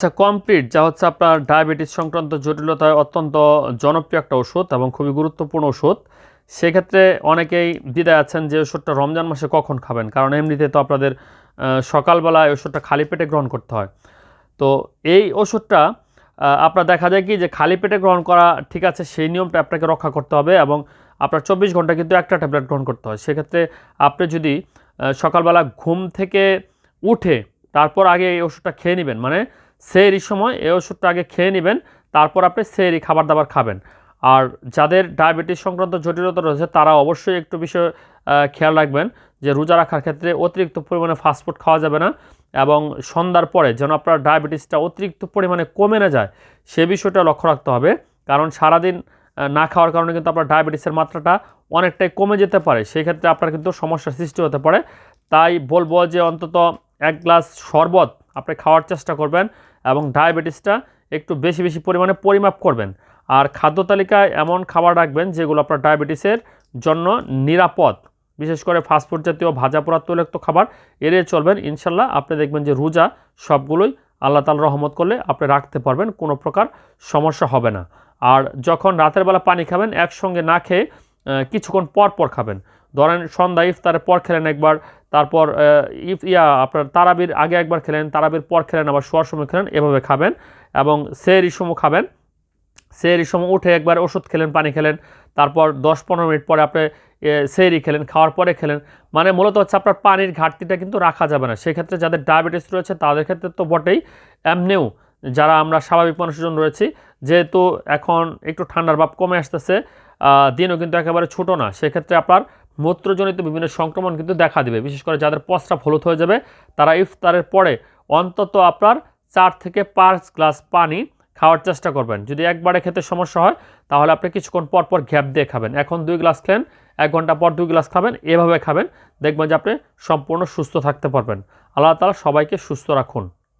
আচ্ছা, কমপ্লিট যা হচ্ছে আপনার ডায়াবেটিস সংক্রান্ত জটিলতায় অত্যন্ত জনপ্রিয় একটা ওষুধ এবং খুবই গুরুত্বপূর্ণ ওষুধ। সেক্ষেত্রে অনেকেই দ্বিধায় আছেন যে ওষুধটা রমজান মাসে কখন খাবেন, কারণ এমনিতে তো আপনাদের সকালবেলা এই ওষুধটা খালি পেটে গ্রহণ করতে হয়। তো এই ওষুধটা আপনার দেখা যায় কি যে খালি পেটে গ্রহণ করা ঠিক আছে, সেই নিয়মটা আপনাকে রক্ষা করতে হবে এবং আপনার 24 ঘন্টা কিন্তু একটা ট্যাবলেট গ্রহণ করতে হয়। সেক্ষেত্রে আপনি যদি সকালবেলা ঘুম থেকে উঠে তারপর আগে এই ওষুধটা খেয়ে নেবেন, মানে সেহরির সময় এই ওষুধটা আগে খেয়ে নেবেন, তারপর আপনি সেহরি খাবার দাবার খাবেন। আর যাদের ডায়াবেটিস সংক্রান্ত জটিলতা রয়েছে তারা অবশ্যই একটু বিষয় খেয়াল রাখবেন যে রোজা রাখার ক্ষেত্রে অতিরিক্ত পরিমাণে ফাস্টফুড খাওয়া যাবে না এবং সন্ধ্যার পরে যেন আপনার ডায়াবেটিসটা অতিরিক্ত পরিমাণে কমে না যায় সে বিষয়টা লক্ষ্য রাখতে হবে। কারণ সারাদিন না খাওয়ার কারণে কিন্তু আপনার ডায়াবেটিসের মাত্রাটা অনেকটাই কমে যেতে পারে, সেই ক্ষেত্রে আপনার কিন্তু সমস্যার সৃষ্টি হতে পারে। তাই বলবো যে অন্তত 1 গ্লাস শরবত আপনি খাওয়ার চেষ্টা করবেন এবং ডায়াবেটিসটা একটু বেশি বেশি পরিমাণে পরিমাপ করবেন। আর খাদ্য তালিকায় এমন খাবার রাখবেন যেগুলো আপনার ডায়াবেটিসের জন্য নিরাপদ, বিশেষ করে ফাস্টফুড জাতীয় ভাজা পোড়া তৈলাক্ত খাবার এড়িয়ে চলবেন। ইনশাল্লাহ আপনি দেখবেন যে রোজা সবগুলোই আল্লাহ তাআলার রহমত করলে আপনি রাখতে পারবেন, কোনো প্রকার সমস্যা হবে না। আর যখন রাতের বেলা পানি খাবেন একসঙ্গে না খেয়ে কিছুক্ষণ পর পর খাবেন। ধরেন সন্ধ্যা ইফতারের পর খেলেন একবার, তারপর আপনার তারাবির আগে একবার খেলেন, তারাবির পর খেলেন, আবার শোয়ার সময় খেলেন, এভাবে খাবেন। এবং সেহরির সময় খাবেন, সেহরির সময় উঠে একবার ওষুধ খেলেন, পানি খেলেন, তারপর 10-15 মিনিট পরে আপনি সেহরি খেলেন, খাওয়ার পরে খেলেন। মানে মূলত হচ্ছে আপনার পানির ঘাটতিটা কিন্তু রাখা যাবে না। সেক্ষেত্রে যাদের ডায়াবেটিস রয়েছে তাদের ক্ষেত্রে তো বটেই, এমনিও যারা আমরা স্বাভাবিক মানুষজন রয়েছি, যেহেতু এখন একটু ঠান্ডার ভাব কমে আসতেছে, দিনও কিন্তু একেবারে ছোটো না, সেক্ষেত্রে আপনার মূত্রজনিত বিভিন্ন সংক্রমণ কিন্তু দেখা দিবে। বিশেষ করে যাদের প্রস্রাব হলুদ হয়ে যাবে তারা ইফতারের পরে অন্তত আপনার 4 থেকে 5 গ্লাস পানি খাওয়ার চেষ্টা করবেন। যদি একবারে খেতে সমস্যা হয় তাহলে আপনি কিছুক্ষণ পর পর গ্যাপ দিয়ে খাবেন। এখন 2 গ্লাস খেলেন, 1 ঘন্টা পর 2 গ্লাস খাবেন, এভাবে খাবেন, দেখবেন যে আপনি সম্পূর্ণ সুস্থ থাকতে পারবেন। আল্লাহ তাআলা সবাইকে সুস্থ রাখুন।